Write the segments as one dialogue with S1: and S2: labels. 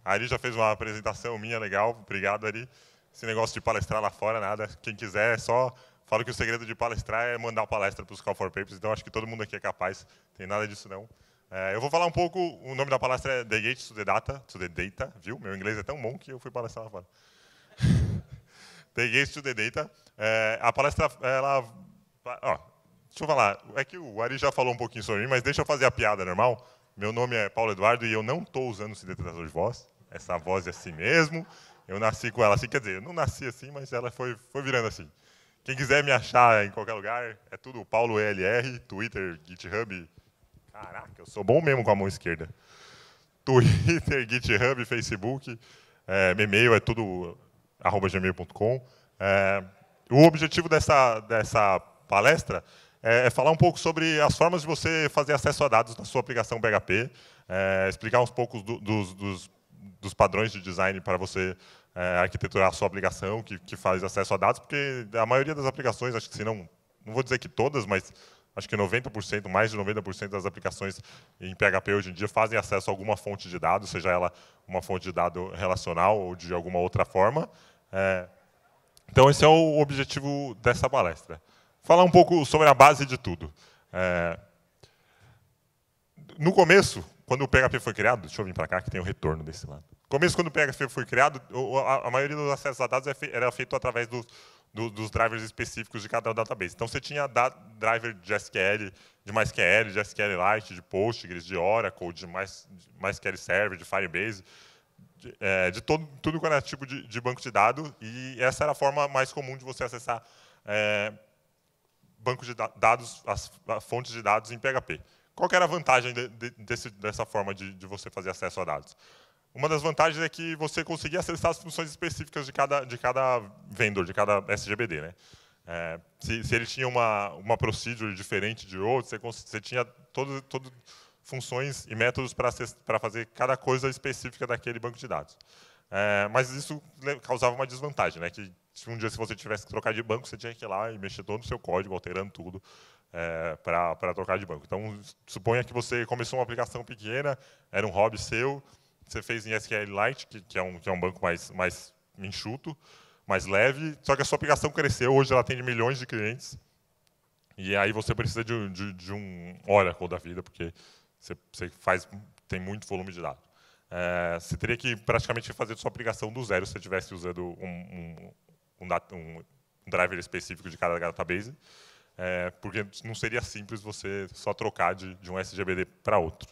S1: A Ari já fez uma apresentação minha legal, obrigado, Ari. Esse negócio de palestrar lá fora, nada. Quem quiser, só falo que o segredo de palestrar é mandar a palestra para os Call for Papers, então acho que todo mundo aqui é capaz, não tem nada disso não. Eu vou falar um pouco, o nome da palestra é The Gates to the Data, viu? Meu inglês é tão bom que eu fui palestrar lá fora. The Gates to the Data. A palestra, ela... Ó, deixa eu falar, é que o Ari já falou um pouquinho sobre mim, mas deixa eu fazer a piada normal. Meu nome é Paulo Eduardo e eu não estou usando esse detetador de voz. Essa voz é assim mesmo. Eu nasci com ela assim, quer dizer, eu não nasci assim, mas ela foi virando assim. Quem quiser me achar em qualquer lugar, é tudo Paulo ELR, Twitter, GitHub. Caraca, eu sou bom mesmo com a mão esquerda. Twitter, GitHub, Facebook. Meu e-mail é tudo @gmail.com. O objetivo dessa palestra é falar um pouco sobre as formas de você fazer acesso a dados na sua aplicação PHP, explicar uns poucos dos padrões de design para você arquiteturar a sua aplicação que faz acesso a dados, porque a maioria das aplicações, acho que se não vou dizer que todas, mas acho que 90%, mais de 90% das aplicações em PHP hoje em dia fazem acesso a alguma fonte de dados, seja ela uma fonte de dado relacional ou de alguma outra forma. Então, esse é o objetivo dessa palestra. Falar um pouco sobre a base de tudo. No começo, quando o PHP foi criado, deixa eu vir para cá que tem o retorno desse lado. No começo, quando o PHP foi criado, a maioria dos acessos a dados era feito através dos drivers específicos de cada database. Então, você tinha driver de SQL, de MySQL, de SQLite, de Postgres, de Oracle, de MySQL Server, de Firebase, de tudo quanto é tipo de banco de dados. E essa era a forma mais comum de você acessar bancos de dados, as fontes de dados em PHP. Qual que era a vantagem dessa forma de você fazer acesso a dados? Uma das vantagens é que você conseguia acessar as funções específicas de cada vendor, de cada SGBD. Né? Se ele tinha uma procedure diferente de outro, você tinha funções e métodos para fazer cada coisa específica daquele banco de dados. Mas isso causava uma desvantagem, né? Que se você tivesse que trocar de banco, você tinha que ir lá e mexer todo o seu código, alterando tudo para trocar de banco. Então, suponha que você começou uma aplicação pequena, era um hobby seu, você fez em SQLite, que é um banco mais enxuto, mais leve, só que a sua aplicação cresceu, hoje ela atende milhões de clientes, e aí você precisa de um Oracle da vida, porque você tem muito volume de dados. Você teria que praticamente fazer sua aplicação do zero se você estivesse usando um driver específico de cada database, porque não seria simples você só trocar de um SGBD para outro.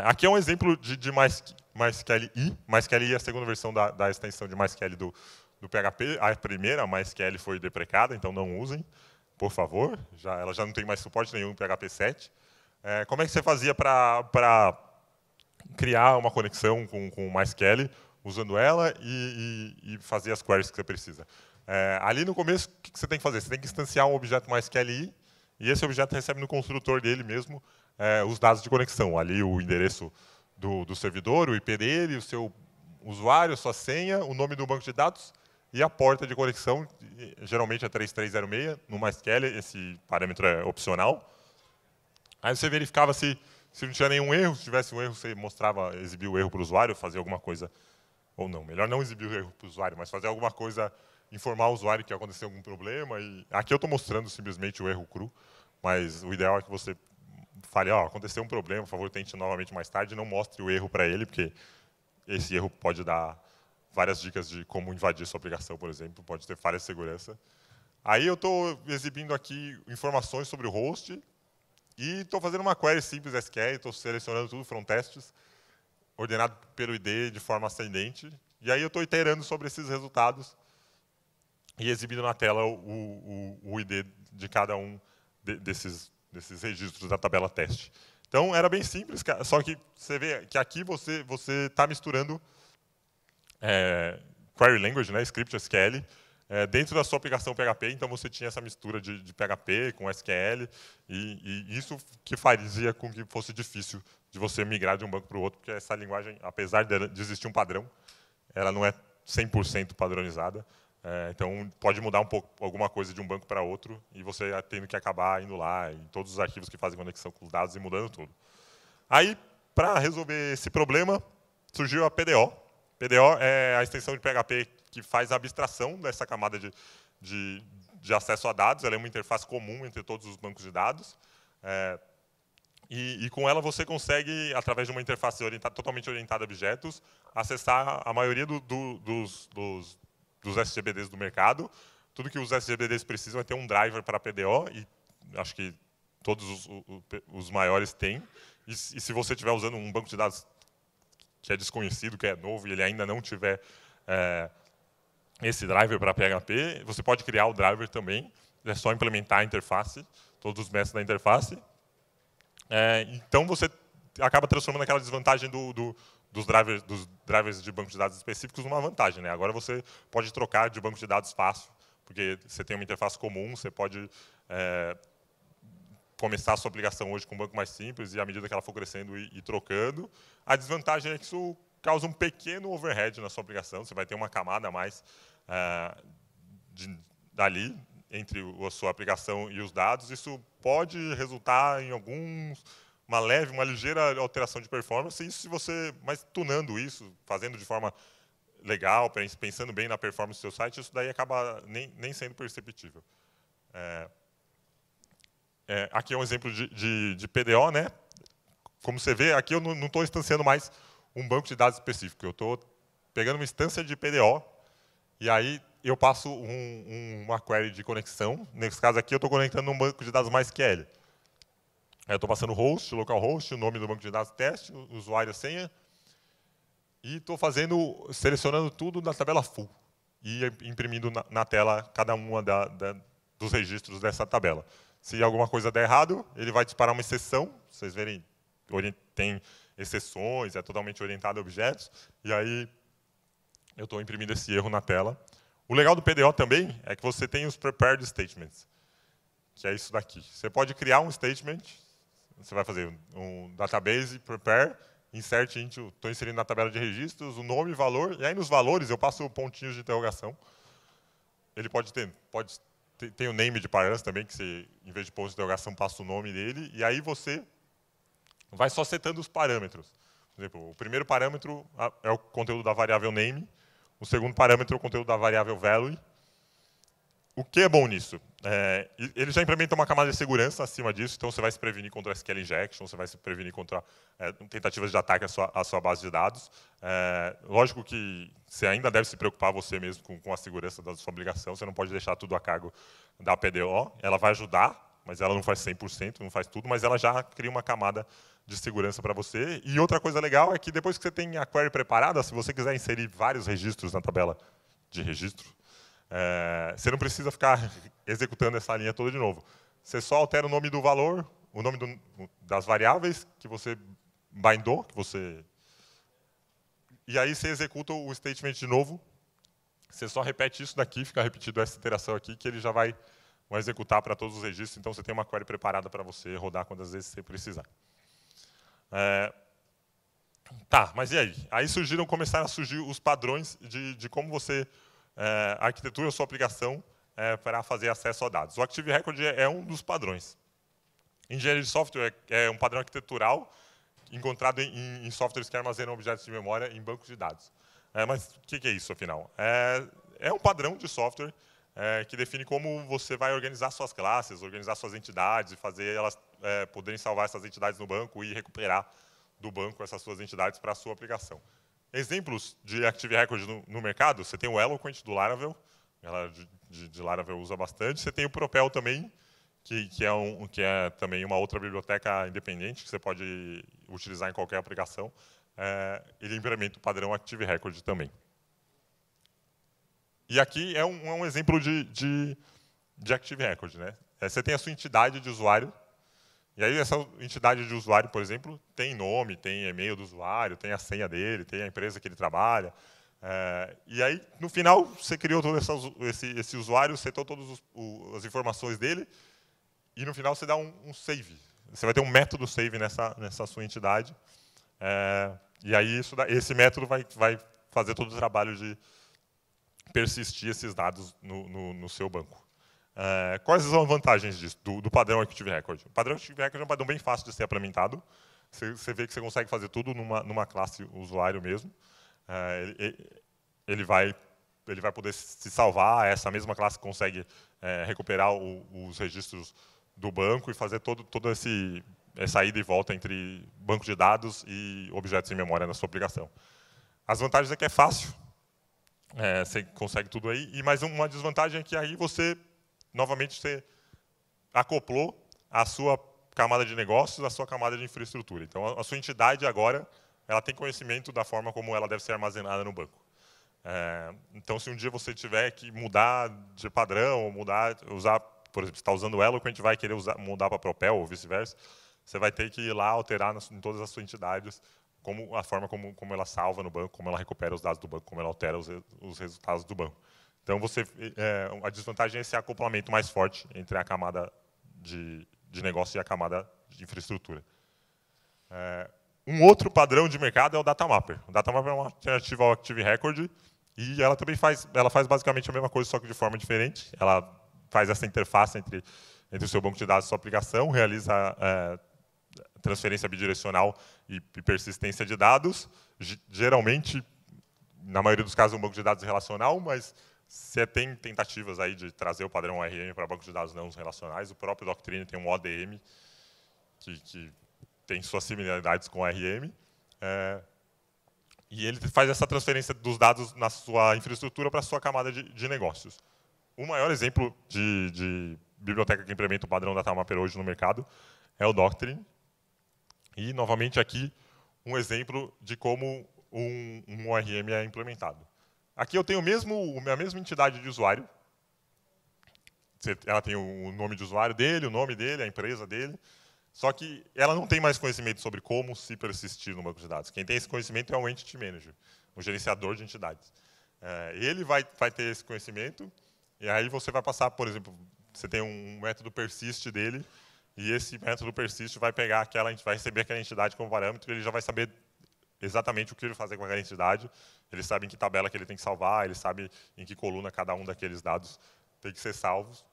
S1: Aqui é um exemplo de MySQLi. MySQLi é a segunda versão da extensão de MySQL do PHP. A primeira, a MySQL, foi deprecada, então não usem, por favor. Ela já não tem mais suporte nenhum no PHP 7. Como é que você fazia para criar uma conexão com o MySQL, usando ela e fazer as queries que você precisa? Ali no começo, o que você tem que fazer? Você tem que instanciar um objeto MySQLi, e esse objeto recebe no construtor dele mesmo os dados de conexão. Ali o endereço do servidor, o IP dele, o seu usuário, a sua senha, o nome do banco de dados e a porta de conexão, geralmente é 3306, no MySQL esse parâmetro é opcional. Aí você verificava se não tinha nenhum erro, se tivesse um erro, você exibia o erro para o usuário, fazia alguma coisa, ou não, melhor não exibir o erro para o usuário, mas fazer alguma coisa, informar o usuário que aconteceu algum problema. E aqui eu estou mostrando simplesmente o erro cru, mas o ideal é que você fale, aconteceu um problema, por favor, tente novamente mais tarde, não mostre o erro para ele, porque esse erro pode dar várias dicas de como invadir sua aplicação, por exemplo, pode ter falha de segurança. Aí eu estou exibindo aqui informações sobre o host, e estou fazendo uma query simples SQL, estou selecionando tudo, front tests, ordenado pelo ID de forma ascendente, e aí eu estou iterando sobre esses resultados e exibindo na tela o ID de cada um desses registros da tabela teste. Então, era bem simples, só que você vê que aqui você está misturando query language, né, script SQL, dentro da sua aplicação PHP, então você tinha essa mistura de PHP com SQL, e isso que fazia com que fosse difícil de você migrar de um banco para o outro, porque essa linguagem, apesar de existir um padrão, ela não é 100% padronizada. Então, pode mudar um pouco alguma coisa de um banco para outro, e você tendo que acabar indo lá em todos os arquivos que fazem conexão com os dados e mudando tudo. Aí, para resolver esse problema, surgiu a PDO. PDO é a extensão de PHP que faz a abstração dessa camada de acesso a dados. Ela é uma interface comum entre todos os bancos de dados. E com ela você consegue, através de uma interface totalmente orientada a objetos, acessar a maioria dos SGBDs do mercado. Tudo que os SGBDs precisam é ter um driver para PDO, e acho que todos os maiores têm. E se você estiver usando um banco de dados que é desconhecido, que é novo, e ele ainda não tiver esse driver para PHP, você pode criar o driver também. É só implementar a interface, todos os métodos da interface. Então, você acaba transformando aquela desvantagem dos drivers de banco de dados específicos numa vantagem, né? Agora você pode trocar de banco de dados fácil, porque você tem uma interface comum, você pode começar a sua aplicação hoje com um banco mais simples, e à medida que ela for crescendo e trocando. A desvantagem é que isso causa um pequeno overhead na sua aplicação, você vai ter uma camada a mais dali, entre a sua aplicação e os dados. Isso pode resultar em uma ligeira alteração de performance. Isso se você, mas tunando isso, fazendo de forma legal, pensando bem na performance do seu site, isso daí acaba nem sendo perceptível. Aqui é um exemplo de PDO, né? Como você vê, aqui eu não estou instanciando mais um banco de dados específico. Eu estou pegando uma instância de PDO, e aí eu passo uma query de conexão. Nesse caso aqui, eu estou conectando um banco de dados MySQL. Eu estou passando o host, localhost, o nome do banco de dados teste, o usuário, a senha, e estou selecionando tudo na tabela full e imprimindo na tela cada uma dos registros dessa tabela. Se alguma coisa der errado, ele vai disparar uma exceção. Vocês verem, tem exceções, é totalmente orientado a objetos, e aí eu estou imprimindo esse erro na tela. O legal do PDO também é que você tem os prepared statements, que é isso daqui. Você pode criar um statement, você vai fazer um database prepare, insert into, estou inserindo na tabela de registros o nome e valor, e aí nos valores eu passo pontinhos de interrogação. Ele pode ter o name de parâmetros também, que você, em vez de ponto de interrogação, passa o nome dele, e aí você vai só setando os parâmetros. Por exemplo, o primeiro parâmetro é o conteúdo da variável name, o segundo parâmetro é o conteúdo da variável value. O que é bom nisso? Ele já implementa uma camada de segurança acima disso, então você vai se prevenir contra SQL injection, você vai se prevenir contra tentativas de ataque à sua base de dados. Lógico que você ainda deve se preocupar você mesmo com a segurança da sua aplicação, você não pode deixar tudo a cargo da PDO. Ela vai ajudar, mas ela não faz 100%, não faz tudo, mas ela já cria uma camada de segurança para você. E outra coisa legal é que depois que você tem a query preparada, se você quiser inserir vários registros na tabela de registro, você não precisa ficar executando essa linha toda de novo. Você só altera o nome do valor, o nome das variáveis que você bindou, e aí você executa o statement de novo. Você só repete isso daqui, fica repetido essa iteração aqui, que ele já vai executar para todos os registros. Então, você tem uma query preparada para você rodar quantas vezes você precisar. Tá, mas e aí? Aí começaram a surgir os padrões de como você arquitetura a sua aplicação para fazer acesso a dados. O Active Record é um dos padrões. Engenharia de software é um padrão arquitetural encontrado em softwares que armazenam objetos de memória em bancos de dados. Mas o que é isso, afinal? É um padrão de software que define como você vai organizar suas classes, organizar suas entidades e fazer elas poderem salvar essas entidades no banco e recuperar do banco essas suas entidades para a sua aplicação. Exemplos de Active Record no mercado, você tem o Eloquent do Laravel, a galera de Laravel usa bastante. Você tem o Propel também, que é também uma outra biblioteca independente que você pode utilizar em qualquer aplicação. Ele implementa o padrão Active Record também. E aqui é um exemplo de Active Record, né? Você tem a sua entidade de usuário, e aí essa entidade de usuário, por exemplo, tem nome, tem e-mail do usuário, tem a senha dele, tem a empresa que ele trabalha. E aí, no final, você criou todo esse usuário, setou todas as informações dele, e no final você dá um save. Você vai ter um método save nessa sua entidade. E aí esse método vai fazer todo o trabalho de persistir esses dados no seu banco. Quais são as vantagens disso, do padrão Active Record? O padrão Active Record é um padrão bem fácil de ser implementado. você vê que você consegue fazer tudo numa classe usuário mesmo. Ele vai poder se salvar, essa mesma classe consegue recuperar os registros do banco e fazer todo essa ida e volta entre banco de dados e objetos em memória na sua aplicação. As vantagens é que é fácil, você consegue tudo aí, e mais uma desvantagem é que aí novamente, você acoplou a sua camada de negócios à sua camada de infraestrutura. Então, a sua entidade agora, ela tem conhecimento da forma como ela deve ser armazenada no banco. Então, se um dia você tiver que mudar de padrão, ou usar, por exemplo, você está usando o Eloquent, vai querer mudar para Propel ou vice-versa, você vai ter que ir lá alterar em todas as suas entidades a forma como ela salva no banco, como ela recupera os dados do banco, como ela altera os resultados do banco. Então, a desvantagem é esse acoplamento mais forte entre a camada de negócio e a camada de infraestrutura. Um outro padrão de mercado é o Data Mapper. O Data Mapper é uma alternativa ao Active Record e ela também faz basicamente a mesma coisa, só que de forma diferente. Ela faz essa interface entre o seu banco de dados e a sua aplicação, realiza transferência bidirecional e persistência de dados. Geralmente, na maioria dos casos, um banco de dados relacional, mas você tem tentativas aí de trazer o padrão ORM para bancos de dados não relacionais. O próprio Doctrine tem um ODM que tem suas similaridades com o ORM. E ele faz essa transferência dos dados na sua infraestrutura para a sua camada de negócios. O maior exemplo de biblioteca que implementa o padrão Data Mapper hoje no mercado é o Doctrine. E, novamente, aqui, um exemplo de como um ORM é implementado. Aqui eu tenho a mesma entidade de usuário. Ela tem o nome de usuário dele, o nome dele, a empresa dele. Só que ela não tem mais conhecimento sobre como se persistir no banco de dados. Quem tem esse conhecimento é o Entity Manager, o gerenciador de entidades. Ele vai ter esse conhecimento, e aí você vai passar, por exemplo, você tem um método persist dele, e esse método persist vai receber aquela entidade como parâmetro, e ele já vai saber exatamente o que ele vai fazer com aquela entidade. Ele sabe em que tabela que ele tem que salvar, ele sabe em que coluna cada um daqueles dados tem que ser salvos.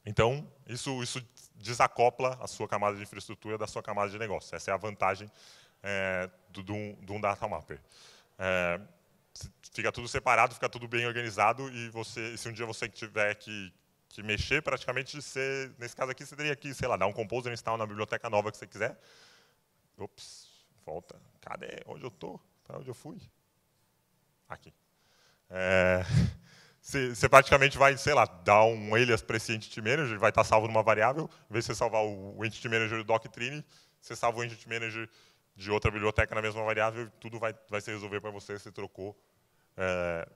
S1: Então, isso desacopla a sua camada de infraestrutura da sua camada de negócio. Essa é a vantagem de um Data Mapper. Fica tudo separado, fica tudo bem organizado, e se um dia você tiver que mexer, praticamente, nesse caso aqui, você teria que, sei lá, dar um composer install na biblioteca nova que você quiser. Ops, volta. Cadê? Onde eu estou? Para onde eu fui? Aqui. Você praticamente vai, sei lá, dar um alias para esse Entity Manager, vai estar salvo numa variável. Em vez de você salvar o Entity Manager do Doctrine, você salva o Entity Manager de outra biblioteca na mesma variável, e tudo vai se resolver para você. Você trocou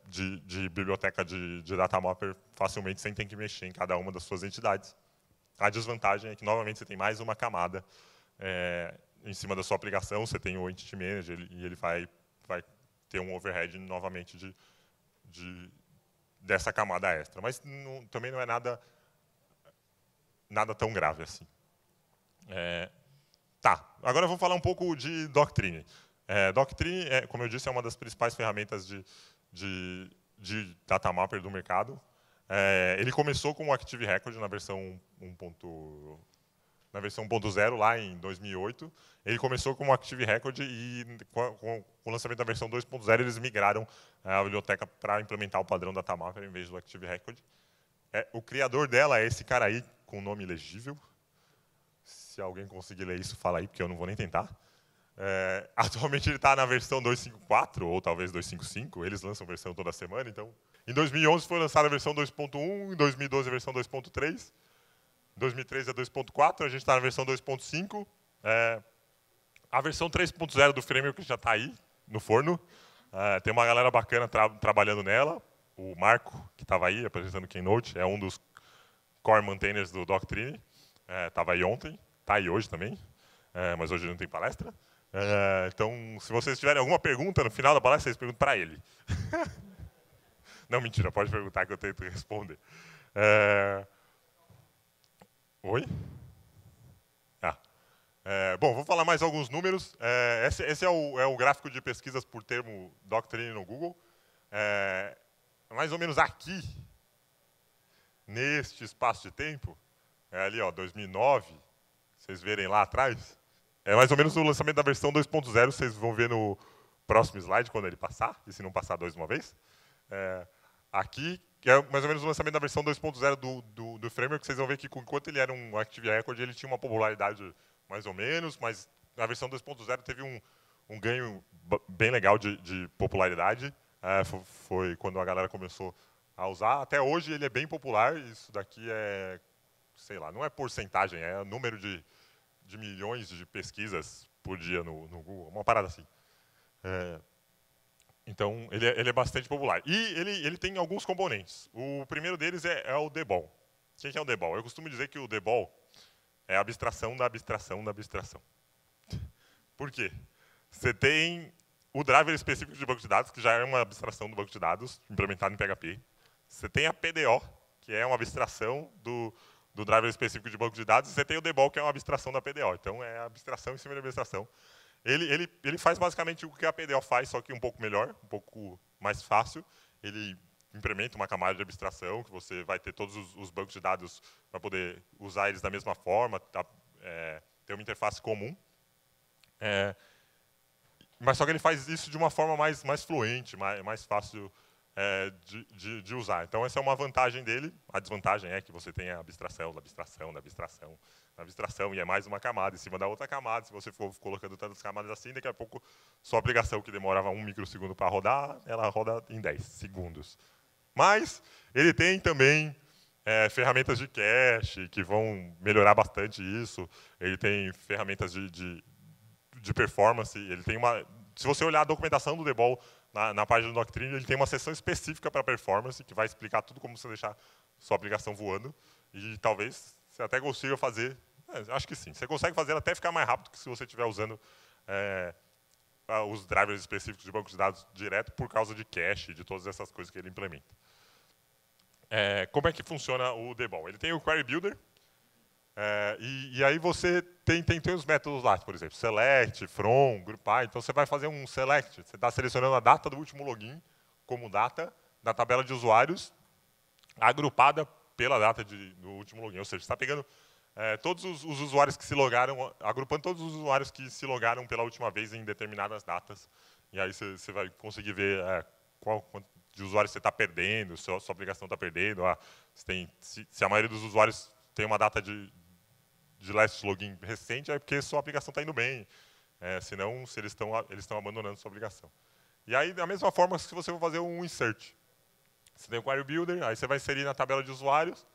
S1: de biblioteca de Data Mapper facilmente, sem ter que mexer em cada uma das suas entidades. A desvantagem é que, novamente, você tem mais uma camada em cima da sua aplicação. Você tem o Entity Manager, e ele vai ter um overhead, novamente, dessa camada extra. Mas também não é nada tão grave assim. Agora vamos falar um pouco de Doctrine. Doctrine, como eu disse, é uma das principais ferramentas de Data Mapper do mercado. Ele começou com o Active Record na versão 1.0, lá em 2008. Ele começou com o Active Record, e com o lançamento da versão 2.0, eles migraram a biblioteca para implementar o padrão Data Mapper em vez do Active Record. O criador dela é esse cara aí, com nome legível. Se alguém conseguir ler isso, fala aí, porque eu não vou nem tentar. Atualmente ele está na versão 2.5.4, ou talvez 2.5.5. Eles lançam versão toda semana. Então, em 2011 foi lançada a versão 2.1, em 2012 a versão 2.3. Em 2013 é 2.4, a gente está na versão 2.5. A versão 3.0 do framework já está aí, no forno. Tem uma galera bacana trabalhando nela. O Marco, que estava aí apresentando o Keynote, é um dos core maintainers do Doctrine. Estava aí ontem, está aí hoje também, mas hoje não tem palestra. Então, se vocês tiverem alguma pergunta no final da palestra, vocês perguntam para ele. Não, mentira, pode perguntar que eu tento responder. Oi? Bom, vou falar mais alguns números. Esse é o gráfico de pesquisas por termo Doctrine no Google. Mais ou menos aqui, neste espaço de tempo, ali, ó, 2009, vocês verem lá atrás, É mais ou menos o lançamento da versão 2.0, vocês vão ver no próximo slide, quando ele passar, e se não passar dois de uma vez. Aqui, que é mais ou menos o lançamento da versão 2.0 do framework, vocês vão ver que enquanto ele era um Active Record, ele tinha uma popularidade mais ou menos, mas na versão 2.0 teve um ganho bem legal de popularidade. Foi quando a galera começou a usar. Até hoje ele é bem popular, isso daqui é, sei lá, não é porcentagem, é número de milhões de pesquisas por dia no Google, uma parada assim. Então, ele é bastante popular. E ele tem alguns componentes. O primeiro deles é o debol. O que é o debol? Eu costumo dizer que o debol é a abstração da abstração da abstração. Por quê? Você tem o driver específico de banco de dados, que já é uma abstração do banco de dados, implementado em PHP. Você tem a PDO, que é uma abstração do driver específico de banco de dados, e você tem o debol, que é uma abstração da PDO. Então, é a abstração em cima da abstração. Ele faz basicamente o que a PDO faz, só que um pouco melhor, um pouco mais fácil. Ele implementa uma camada de abstração, que você vai ter todos os bancos de dados para poder usar eles da mesma forma, ter uma interface comum. Mas só que ele faz isso de uma forma mais fluente, mais fácil de usar. Então, essa é uma vantagem dele. A desvantagem é que você tem a abstração, da abstração, da abstração, da abstração, e é mais uma camada em cima da outra camada. Se você for colocando tantas camadas assim, daqui a pouco sua aplicação, que demorava 1 microsegundo para rodar, ela roda em 10 segundos. Mas ele tem também ferramentas de cache, que vão melhorar bastante isso. Ele tem ferramentas de performance. Ele tem se você olhar a documentação do Debol na página do Doctrine, ele tem uma seção específica para performance, que vai explicar tudo como você deixar sua aplicação voando. E talvez você até consiga fazer, acho que sim. Você consegue fazer ela até ficar mais rápido que se você estiver usando os drivers específicos de banco de dados direto, por causa de cache, de todas essas coisas que ele implementa. Como é que funciona o Debol? Ele tem o Query Builder, e aí você tem os métodos lá, por exemplo, select, from, groupar. Então, você vai fazer um select. Você está selecionando a data do último login como data da tabela de usuários, agrupada pela data do último login. Ou seja, você está pegando todos os usuários que se logaram, agrupando todos os usuários que se logaram pela última vez em determinadas datas. E aí você vai conseguir ver quanto de usuários você está perdendo, se a sua aplicação está perdendo. Se a maioria dos usuários tem uma data de last login recente, é porque sua aplicação está indo bem. Senão, se eles estão abandonando sua aplicação. E aí, da mesma forma, se você for fazer um insert, você tem o Query Builder, aí você vai inserir na tabela de usuários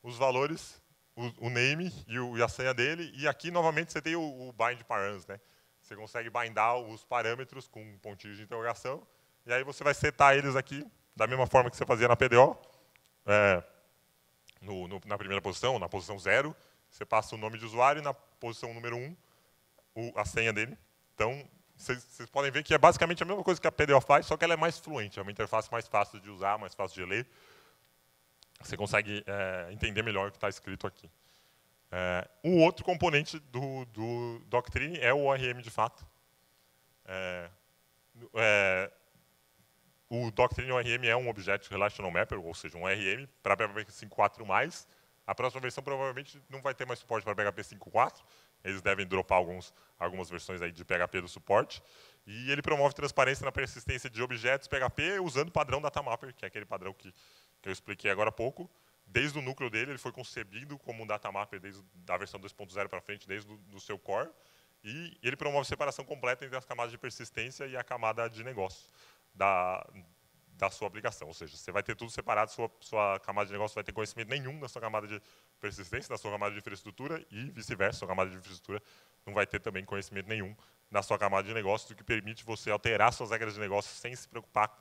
S1: os valores, o name e a senha dele, e aqui, novamente, você tem o bind params, né? Você consegue bindar os parâmetros com um pontinho de interrogação, e aí você vai setar eles aqui, da mesma forma que você fazia na PDO, na primeira posição, na posição 0, você passa o nome de usuário, e na posição número 1, a senha dele. Então, vocês podem ver que é basicamente a mesma coisa que a PDO faz, só que ela é mais fluente, é uma interface mais fácil de usar, mais fácil de ler. Você consegue entender melhor o que está escrito aqui. Um outro componente do Doctrine é o ORM de fato. O Doctrine ORM é um Object Relational Mapper, ou seja, um ORM para PHP 5.4+. A próxima versão provavelmente não vai ter mais suporte para PHP 5.4. Eles devem dropar algumas versões aí de PHP do suporte. E ele promove transparência na persistência de objetos PHP usando o padrão datamapper, que é aquele padrão que eu expliquei agora há pouco. Desde o núcleo dele, ele foi concebido como um datamapper desde a versão 2.0 para frente, desde o seu core. E ele promove separação completa entre as camadas de persistência e a camada de negócio da sua aplicação. Ou seja, você vai ter tudo separado, sua camada de negócio vai ter conhecimento nenhum da sua camada de persistência, da sua camada de infraestrutura, e vice-versa, sua camada de infraestrutura não vai ter também conhecimento nenhum da sua camada de negócio, o que permite você alterar suas regras de negócio sem se preocupar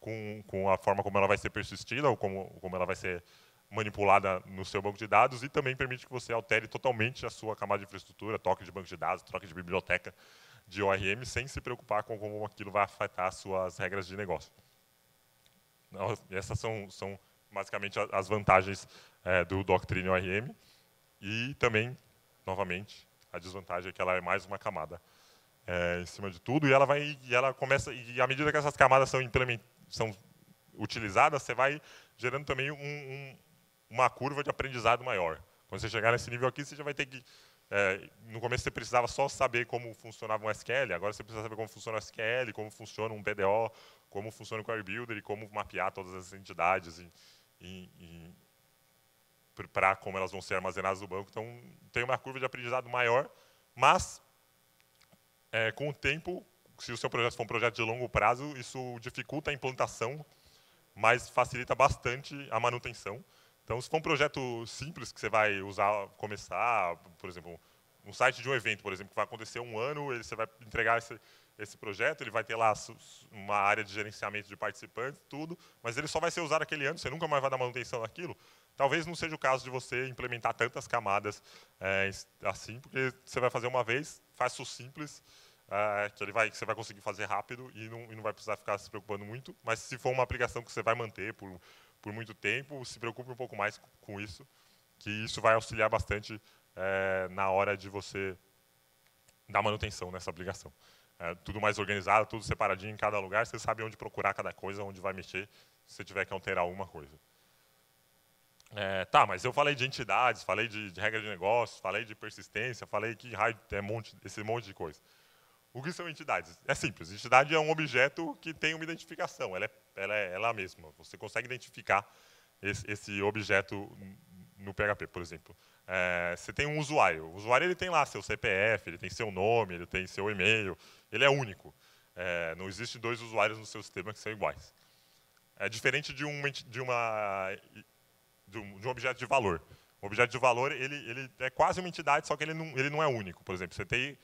S1: com a forma como ela vai ser persistida ou como ela vai ser manipulada no seu banco de dados, e também permite que você altere totalmente a sua camada de infraestrutura, troca de banco de dados, troca de biblioteca de ORM, sem se preocupar com como aquilo vai afetar as suas regras de negócio. Essas são basicamente as vantagens do Doctrine ORM. E também, novamente, a desvantagem é que ela é mais uma camada em cima de tudo, e ela começa, e à medida que essas camadas são utilizadas, você vai gerando também uma curva de aprendizado maior. Quando você chegar nesse nível aqui, você já vai ter que no começo você precisava só saber como funcionava um SQL, agora você precisa saber como funciona o SQL, como funciona um BDO, como funciona o Query Builder e como mapear todas as entidades para como elas vão ser armazenadas no banco. Então, tem uma curva de aprendizado maior, mas, com o tempo, se o seu projeto for um projeto de longo prazo, isso dificulta a implantação, mas facilita bastante a manutenção. Então, se for um projeto simples que você vai usar, começar, por exemplo, um site de um evento, por exemplo, que vai acontecer um ano, você vai entregar esse projeto, ele vai ter lá uma área de gerenciamento de participantes, tudo, mas ele só vai ser usado aquele ano, você nunca mais vai dar manutenção naquilo. Talvez não seja o caso de você implementar tantas camadas assim, porque você vai fazer uma vez, faz isso simples, que você vai conseguir fazer rápido e não vai precisar ficar se preocupando muito, mas se for uma aplicação que você vai manter por muito tempo, se preocupe um pouco mais com isso, que isso vai auxiliar bastante na hora de você dar manutenção nessa aplicação. Tudo mais organizado, tudo separadinho em cada lugar, você sabe onde procurar cada coisa, onde vai mexer, se você tiver que alterar alguma coisa. Tá, mas eu falei de entidades, falei de regra de negócios, falei de persistência, falei que esse monte de coisa. O que são entidades? É simples, entidade é um objeto que tem uma identificação, ela é ela mesma. Você consegue identificar esse objeto no PHP, por exemplo. Você tem um usuário. O usuário ele tem lá seu CPF, ele tem seu nome, ele tem seu e-mail, ele é único. Não existe dois usuários no seu sistema que são iguais. É diferente de um objeto de valor. O objeto de valor ele é quase uma entidade, só que ele não é único. Por exemplo, você tem,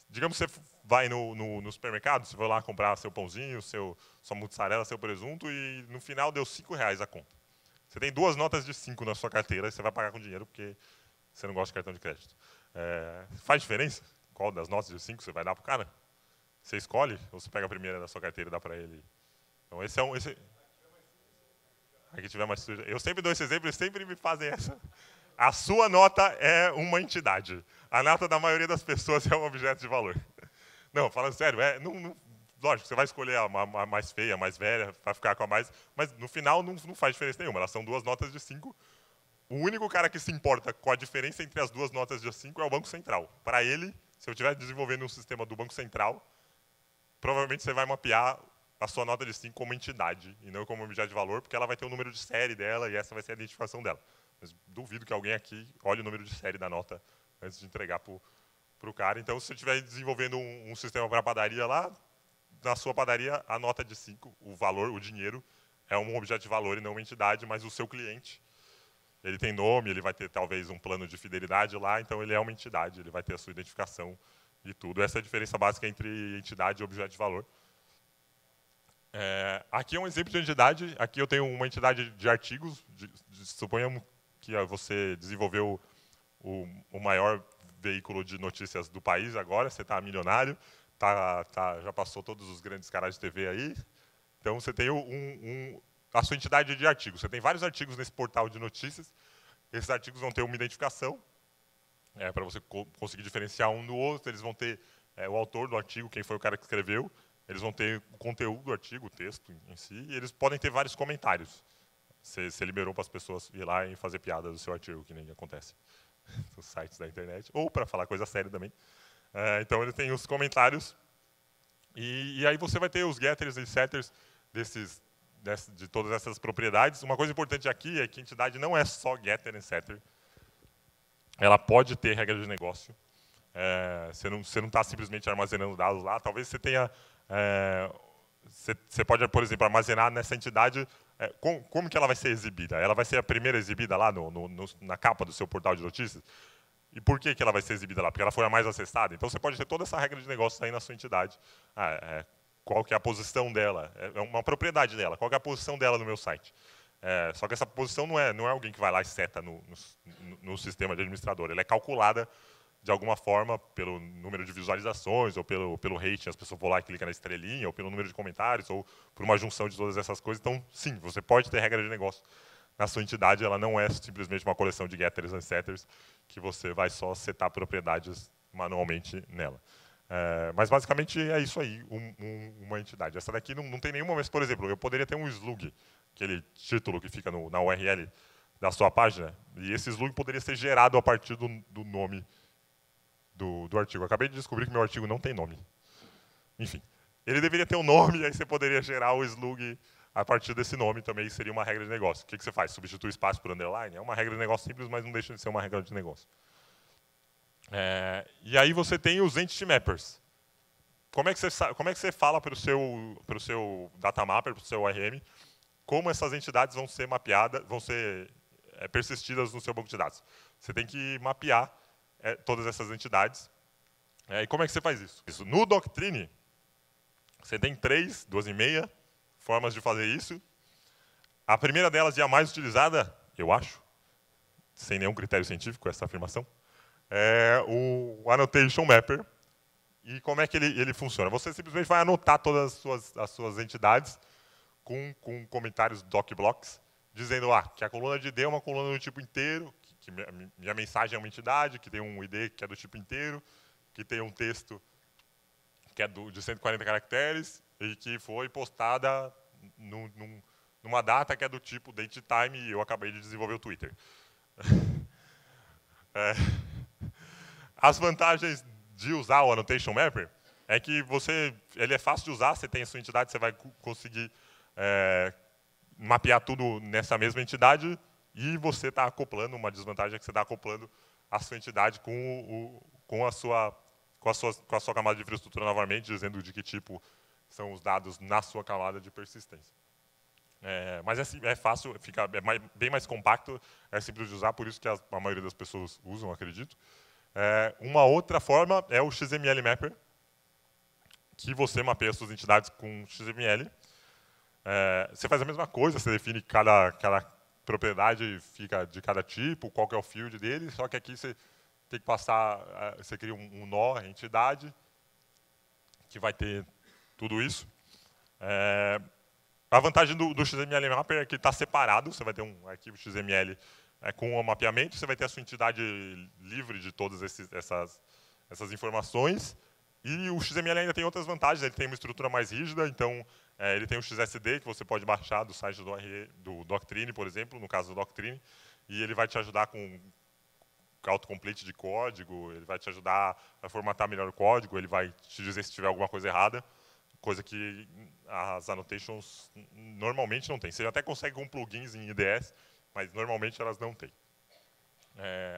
S1: digamos que você vai no supermercado, você vai lá comprar seu pãozinho, sua mussarela, seu presunto, e no final deu R$5 a conta. Você tem 2 notas de 5 na sua carteira, e você vai pagar com dinheiro, porque você não gosta de cartão de crédito. Faz diferença qual das notas de 5 você vai dar para o cara? Você escolhe, ou você pega a primeira da sua carteira e dá para ele? Então, aqui tiver mais suja. Eu sempre dou esse exemplo, eles sempre me fazem essa. A sua nota é uma entidade. A nota da maioria das pessoas é um objeto de valor. Não, falando sério, lógico, você vai escolher a mais feia, a mais velha, vai ficar com a mais... Mas, no final, não faz diferença nenhuma. Elas são 2 notas de 5. O único cara que se importa com a diferença entre as 2 notas de 5 é o Banco Central. Para ele, se eu estiver desenvolvendo um sistema do Banco Central, provavelmente você vai mapear a sua nota de 5 como entidade e não como objeto de valor, porque ela vai ter o número de série dela e essa vai ser a identificação dela. Mas duvido que alguém aqui olhe o número de série da nota antes de entregar para o cara. Então, se você estiver desenvolvendo um sistema para padaria lá, na sua padaria, a nota de 5, o valor, o dinheiro, é um objeto de valor e não uma entidade, mas o seu cliente, ele tem nome, ele vai ter talvez um plano de fidelidade lá, então ele é uma entidade, ele vai ter a sua identificação e tudo. Essa é a diferença básica entre entidade e objeto de valor. Aqui é um exemplo de entidade. Aqui eu tenho uma entidade de artigos. Suponhamos que você desenvolveu o maior veículo de notícias do país agora, você está milionário, já passou todos os grandes canais de TV aí. Então, você tem a sua entidade de artigos. Você tem vários artigos nesse portal de notícias. Esses artigos vão ter uma identificação, para você conseguir diferenciar um do outro. Eles vão ter o autor do artigo, quem foi o cara que escreveu. Eles vão ter o conteúdo do artigo, o texto em si, e eles podem ter vários comentários. Você liberou para as pessoas ir lá e fazer piada do seu artigo, que nem acontece nos sites da internet, ou para falar coisa séria também. Então, ele tem os comentários, e aí você vai ter os getters e setters de todas essas propriedades. Uma coisa importante aqui é que a entidade não é só getter e setter. Ela pode ter regra de negócio. Você não está simplesmente armazenando dados lá. Talvez você tenha... Você pode, por exemplo, armazenar nessa entidade. Como que ela vai ser exibida? Ela vai ser a primeira exibida lá na capa do seu portal de notícias? E por que ela vai ser exibida lá? Porque ela foi a mais acessada? Então, você pode ter toda essa regra de negócio aí na sua entidade. Qual que é a posição dela? É uma propriedade dela. Qual que é a posição dela no meu site? Só que essa posição não é alguém que vai lá e seta no sistema de administrador. Ela é calculada de alguma forma pelo número de visualizações, ou pelo rating, as pessoas vão lá e clicam na estrelinha, ou pelo número de comentários, ou por uma junção de todas essas coisas. Então, sim, você pode ter regra de negócio na sua entidade. Ela não é simplesmente uma coleção de getters e setters que você vai só setar propriedades manualmente nela. Mas, basicamente, é isso aí, uma entidade. Essa daqui não tem nenhuma, mas, por exemplo, eu poderia ter um slug, aquele título que fica na URL da sua página, e esse slug poderia ser gerado a partir do nome do artigo. Eu acabei de descobrir que meu artigo não tem nome. Enfim, ele deveria ter um nome, e aí você poderia gerar o slug a partir desse nome também, seria uma regra de negócio. O que você faz? Substitui espaço por underline? É uma regra de negócio simples, mas não deixa de ser uma regra de negócio. E aí você tem os entity mappers. Como é que você fala para o seu data mapper, para o seu ORM, como essas entidades vão ser mapeadas, vão ser persistidas no seu banco de dados? Você tem que mapear todas essas entidades. E como é que você faz isso? No Doctrine, você tem 2,5 formas de fazer isso. A primeira delas e a mais utilizada, eu acho, sem nenhum critério científico, essa afirmação, é o Annotation Mapper. E como é que ele funciona? Você simplesmente vai anotar todas as suas entidades com comentários docblocks, dizendo que a coluna de ID é uma coluna do tipo inteiro, que minha mensagem é uma entidade, que tem um ID que é do tipo inteiro, que tem um texto que é de 140 caracteres e que foi postada numa data que é do tipo date time e eu acabei de desenvolver o Twitter. As vantagens de usar o Annotation Mapper é que ele é fácil de usar, você tem a sua entidade, você vai conseguir mapear tudo nessa mesma entidade e você está acoplando, uma desvantagem é que você está acoplando a sua entidade com a sua camada de infraestrutura novamente, dizendo de que tipo são os dados na sua camada de persistência. Mas é fácil, bem mais compacto, é simples de usar, por isso que a maioria das pessoas usam, acredito. Uma outra forma é o XML Mapper, que você mapeia suas entidades com XML. Você faz a mesma coisa, você define cada propriedade fica de cada tipo, qual que é o field dele, só que aqui você tem que passar, você cria um nó, entidade, que vai ter tudo isso. A vantagem do XML Mapper é que está separado, você vai ter um arquivo XML com o mapeamento, você vai ter a sua entidade livre de todas essas informações, e o XML ainda tem outras vantagens, ele tem uma estrutura mais rígida, então ele tem o XSD, que você pode baixar do site do Doctrine, por exemplo, no caso do Doctrine, e ele vai te ajudar com autocomplete de código, ele vai te ajudar a formatar melhor o código, ele vai te dizer se tiver alguma coisa errada, coisa que as annotations normalmente não tem. Você até consegue com plugins em IDS, mas normalmente elas não têm.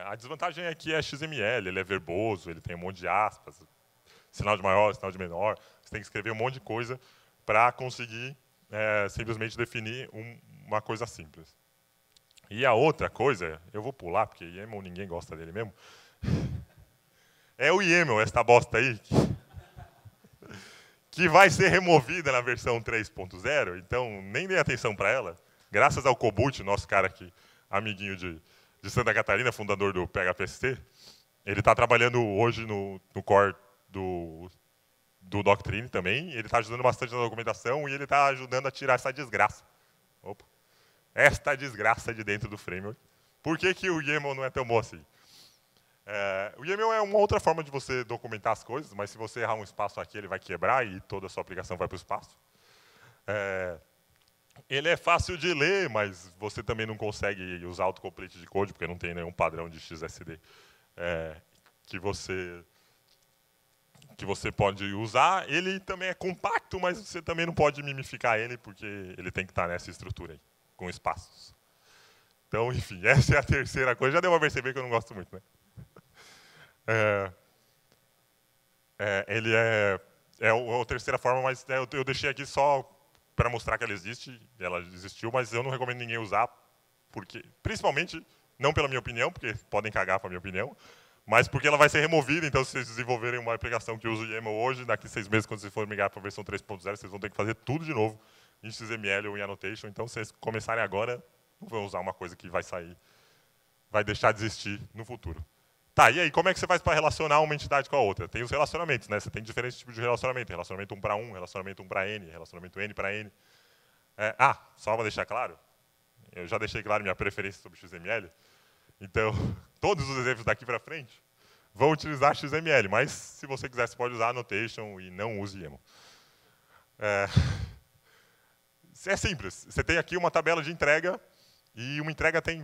S1: A desvantagem é que é XML, ele é verboso, ele tem um monte de aspas, sinal de maior, sinal de menor, você tem que escrever um monte de coisa para conseguir simplesmente definir uma coisa simples. E a outra coisa, eu vou pular, porque YAML ninguém gosta dele mesmo, é o YAML, esta bosta aí, que vai ser removida na versão 3.0, então nem dê atenção para ela. Graças ao Kobut, nosso cara aqui, amiguinho de Santa Catarina, fundador do PHPST, ele está trabalhando hoje no core do Doctrine também, ele está ajudando bastante na documentação e ele está ajudando a tirar essa desgraça. Esta desgraça de dentro do framework. Por que o YAML não é tão bom assim? O YAML é uma outra forma de você documentar as coisas, mas se você errar um espaço aqui, ele vai quebrar e toda a sua aplicação vai para o espaço. Ele é fácil de ler, mas você também não consegue usar autocomplete de code, porque não tem nenhum padrão de XSD que você pode usar. Ele também é compacto, mas você também não pode mimificar ele, porque ele tem que estar nessa estrutura aí, com espaços. Então, enfim, essa é a terceira coisa. Já deu para perceber que eu não gosto muito, né? Ele é a terceira forma, mas eu deixei aqui só para mostrar que ela existe. Ela existiu, mas eu não recomendo ninguém usar, porque, principalmente, não pela minha opinião, porque podem cagar para a minha opinião, mas porque ela vai ser removida, então se vocês desenvolverem uma aplicação que usa o YAML hoje, daqui 6 meses, quando vocês forem migrar para a versão 3.0, vocês vão ter que fazer tudo de novo em XML ou em Annotation. Então, se vocês começarem agora, não vão usar uma coisa que vai sair, vai deixar de existir no futuro. Tá, e aí, como é que você faz para relacionar uma entidade com a outra? Tem os relacionamentos, né? Você tem diferentes tipos de relacionamento. Relacionamento 1 para 1, relacionamento 1 para N, relacionamento N para N. Só para deixar claro, eu já deixei claro minha preferência sobre XML. Então, todos os exemplos daqui para frente vão utilizar XML, mas se você quiser, você pode usar Annotation e não use YAML. É simples. Você tem aqui uma tabela de entrega e uma entrega tem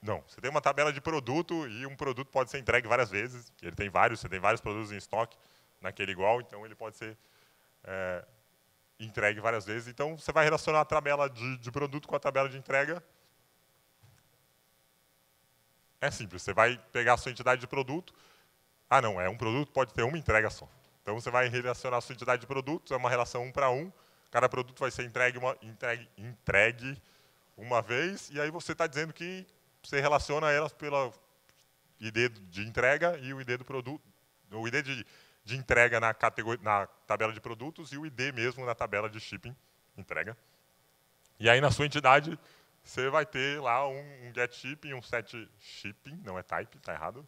S1: Não, você tem uma tabela de produto e um produto pode ser entregue várias vezes. Ele tem vários, você tem vários produtos em estoque naquele igual, então ele pode ser entregue várias vezes. Então você vai relacionar a tabela de produto com a tabela de entrega. É simples, você vai pegar a sua entidade de produto. Ah, não, é um produto, pode ter uma entrega só. Então você vai relacionar a sua entidade de produtos, é uma relação 1 para 1. Cada produto vai ser entregue uma vez, e aí você está dizendo que você relaciona elas pela ID de entrega e o ID do produto, o ID de entrega na tabela de produtos e o ID mesmo na tabela de shipping, entrega. E aí na sua entidade você vai ter lá um get shipping, um set shipping, não é type, está errado,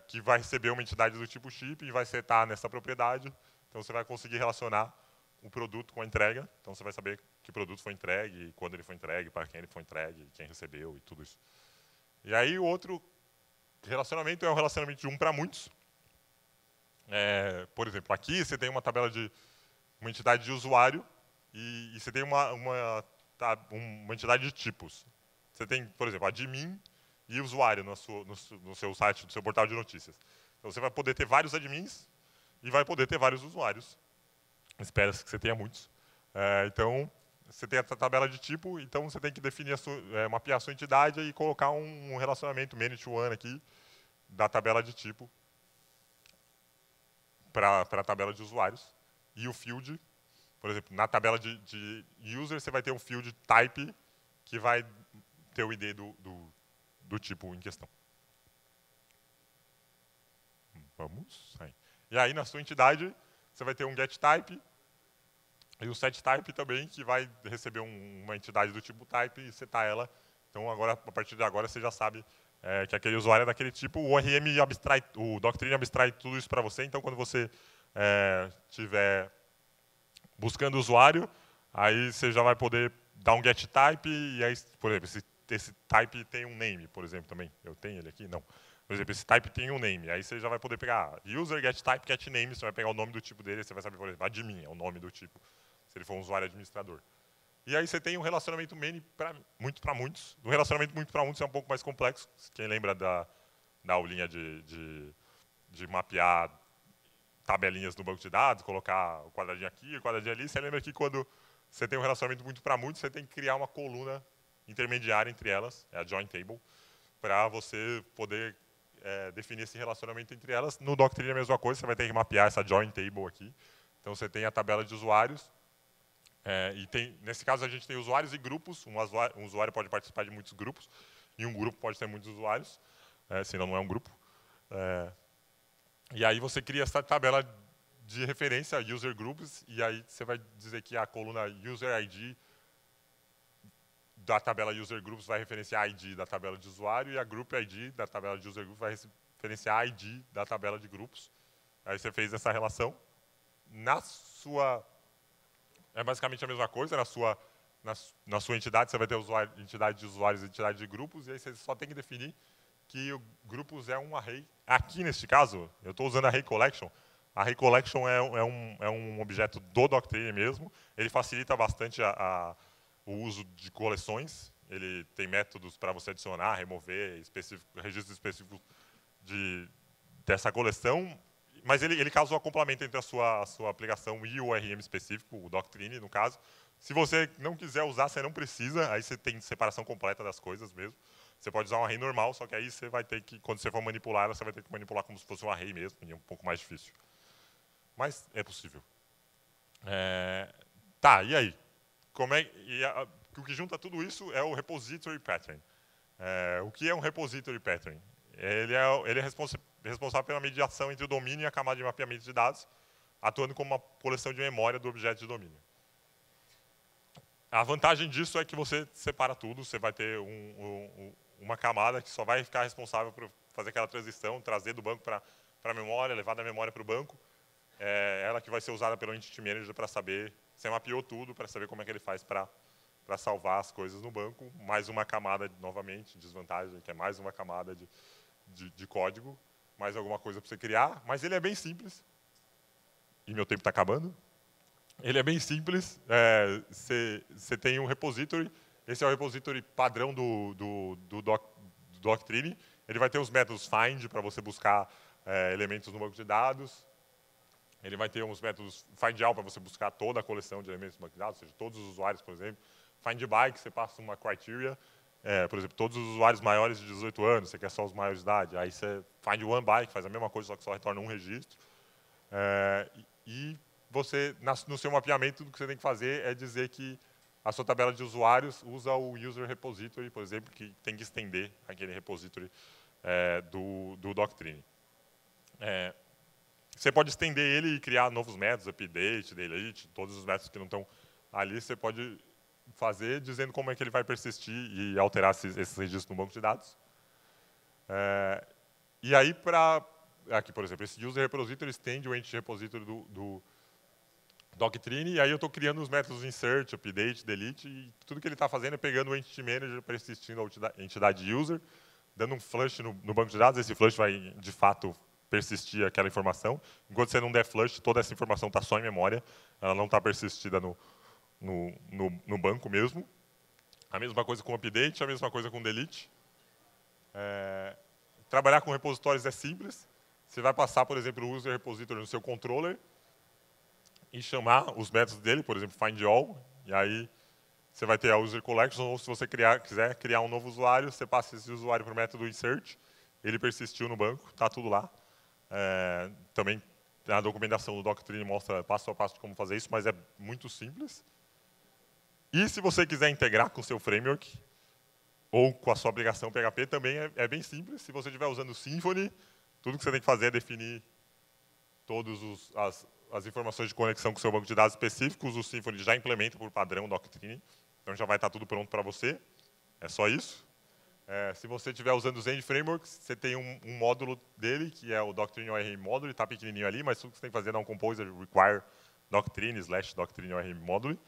S1: que vai receber uma entidade do tipo shipping e vai setar nessa propriedade. Então você vai conseguir relacionar o produto com a entrega. Então você vai saber que produto foi entregue, quando ele foi entregue, para quem ele foi entregue, quem recebeu e tudo isso. E aí o outro relacionamento é um relacionamento de 1 para muitos. Por exemplo, aqui você tem uma tabela de uma entidade de usuário e você tem uma entidade de tipos. Você tem, por exemplo, admin e usuário no seu site, no seu portal de notícias. Então você vai poder ter vários admins e vai poder ter vários usuários. Espera-se que você tenha muitos. Então, você tem a tabela de tipo, então você tem que definir mapear a sua entidade e colocar um relacionamento many-to-one aqui da tabela de tipo para a tabela de usuários. E o field, por exemplo, na tabela de user, você vai ter um field type que vai ter o ID do tipo em questão. Vamos sair. E aí, na sua entidade, você vai ter um get type e um set type também, que vai receber uma entidade do tipo type e setar ela. Então, agora, a partir de agora, você já sabe que aquele usuário é daquele tipo. O ORM abstrai, o Doctrine abstrai tudo isso para você. Então, quando você estiver buscando o usuário, aí você já vai poder dar um get type e aí, por exemplo, esse type tem um name, por exemplo, também. Eu tenho ele aqui? Não. Por exemplo, esse type tem um name. Aí você já vai poder pegar user, get type, get name. Você vai pegar o nome do tipo dele. Você vai saber, por exemplo, admin é o nome do tipo, se ele for um usuário administrador. E aí você tem um relacionamento many muito para muitos. O relacionamento muito para muitos é um pouco mais complexo. Quem lembra da aulinha de mapear tabelinhas no banco de dados, colocar o quadradinho aqui, o quadradinho ali, você lembra que quando você tem um relacionamento muito para muitos, você tem que criar uma coluna intermediária entre elas, é a join table, para você poder definir esse relacionamento entre elas. No Doctrine é a mesma coisa, você vai ter que mapear essa join table aqui. Então você tem a tabela de usuários, nesse caso a gente tem usuários e grupos. Um usuário pode participar de muitos grupos, e um grupo pode ter muitos usuários, senão não é um grupo. E aí você cria essa tabela de referência, user groups, e aí você vai dizer que a coluna user ID da tabela user groups vai referenciar a ID da tabela de usuário, e a group ID da tabela de user groups vai referenciar a ID da tabela de grupos. Aí você fez essa relação. É basicamente a mesma coisa, na sua entidade você vai ter entidade de usuários e entidade de grupos, e aí você só tem que definir que o grupos é um array. Aqui, neste caso, eu estou usando array collection. Array collection é um objeto do Doctrine mesmo. Ele facilita bastante o uso de coleções. Ele tem métodos para você adicionar, remover registros específicos dessa coleção. Mas ele causa um acoplamento entre a sua aplicação e o ORM específico, o Doctrine, no caso. Se você não quiser usar, você não precisa. Aí você tem separação completa das coisas mesmo. Você pode usar um array normal, só que aí você vai ter que, quando você for manipular ela, você vai ter que manipular como se fosse um array mesmo, e é um pouco mais difícil. Mas é possível. Tá, e aí? O que junta tudo isso é o repository pattern. O que é um repository pattern? Ele é responsável pela mediação entre o domínio e a camada de mapeamento de dados, atuando como uma coleção de memória do objeto de domínio. A vantagem disso é que você separa tudo, você vai ter uma camada que só vai ficar responsável por fazer aquela transição, trazer do banco para a memória, levar da memória para o banco. Ela que vai ser usada pelo Entity Manager para saber, você mapeou tudo, para saber como é que ele faz para salvar as coisas no banco. Mais uma camada, novamente, desvantagem, que é mais uma camada de código, mais alguma coisa para você criar. Mas ele é bem simples. E meu tempo está acabando. Ele é bem simples. Você tem um repository, esse é o repository padrão do Doctrine. Ele vai ter os métodos find para você buscar elementos no banco de dados. Ele vai ter uns métodos find all para você buscar toda a coleção de elementos no banco de dados, ou seja, todos os usuários, por exemplo. Find by, que você passa uma criteria, por exemplo, todos os usuários maiores de 18 anos, você quer só os maiores de idade. Aí você find one by, que faz a mesma coisa, só que só retorna um registro. E você, no seu mapeamento, tudo que você tem que fazer é dizer que a sua tabela de usuários usa o user repository, por exemplo, que tem que estender aquele repository do Doctrine. Você pode estender ele e criar novos métodos, update, delete, todos os métodos que não estão ali, você pode fazer dizendo como é que ele vai persistir e alterar esses registros no banco de dados. E aí, aqui, por exemplo, esse user repository estende o entity repository do Doctrine, e aí eu estou criando os métodos insert, update, delete, e tudo que ele está fazendo é pegando o entity manager, persistindo a entidade user, dando um flush no banco de dados. Esse flush vai, de fato, persistir aquela informação. Enquanto você não der flush, toda essa informação está só em memória, ela não está persistida no banco mesmo. A mesma coisa com update, a mesma coisa com delete. Trabalhar com repositórios é simples. Você vai passar, por exemplo, o user repository no seu controller e chamar os métodos dele, por exemplo, find all, e aí você vai ter a user collection, ou se você quiser criar um novo usuário, você passa esse usuário para o método insert, ele persistiu no banco, está tudo lá. Também a documentação do Doctrine mostra passo a passo de como fazer isso, mas é muito simples. E se você quiser integrar com o seu framework ou com a sua aplicação PHP, também é bem simples. Se você estiver usando Symfony, tudo que você tem que fazer é definir todas as informações de conexão com o seu banco de dados específicos. O Symfony já implementa por padrão Doctrine, então já vai estar tudo pronto para você. É só isso. Se você estiver usando o Zend Frameworks, você tem um módulo dele, que é o Doctrine ORM Module, está pequenininho ali, mas tudo que você tem que fazer é dar um composer require Doctrine / Doctrine ORM Module,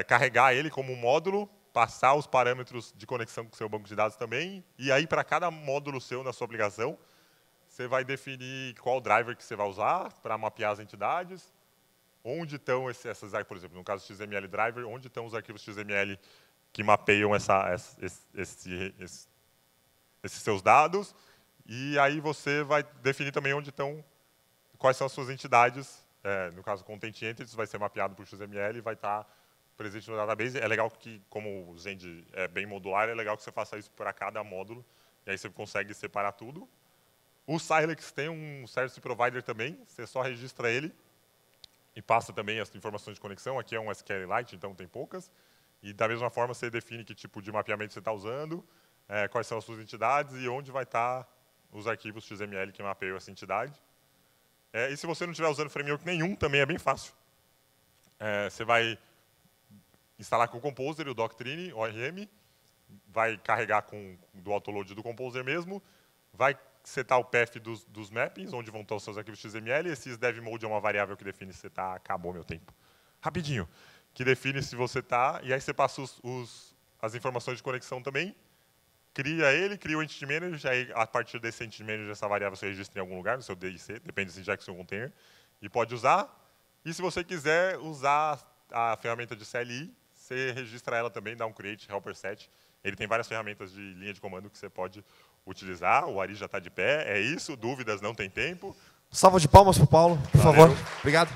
S1: carregar ele como um módulo, passar os parâmetros de conexão com o seu banco de dados também, e aí para cada módulo seu na sua aplicação, você vai definir qual driver que você vai usar para mapear as entidades, onde estão essas, por exemplo, no caso do XML driver, onde estão os arquivos XML que mapeiam esses seus dados, e aí você vai definir também onde estão, quais são as suas entidades. No caso, Content Entities vai ser mapeado por XML e vai estar presente no database. É legal que, como o Zend é bem modular, é legal que você faça isso para cada módulo, e aí você consegue separar tudo. O Silex tem um Service Provider também, você só registra ele e passa também as informações de conexão. Aqui é um SQLite, então tem poucas. E, da mesma forma, você define que tipo de mapeamento você está usando, quais são as suas entidades e onde vai estar os arquivos XML que mapeiam essa entidade. E se você não estiver usando framework nenhum, também é bem fácil. Você vai instalar com o Composer o Doctrine ORM, vai carregar do autoload do Composer mesmo, vai setar o path dos mappings, onde vão estar os seus arquivos XML. Esses devmode é uma variável que define se você está... Acabou meu tempo. Rapidinho. Que define se você está, e aí você passa as informações de conexão também, cria o Entity Manager, aí a partir desse Entity Manager, essa variável você registra em algum lugar, no seu DIC, depende se injecta o seu container, e pode usar. E se você quiser usar a ferramenta de CLI, você registra ela também, dá um create helper set. Ele tem várias ferramentas de linha de comando que você pode utilizar. O Ari já está de pé, é isso, dúvidas, não tem tempo.
S2: Salva de palmas para o Paulo, por favor. Obrigado.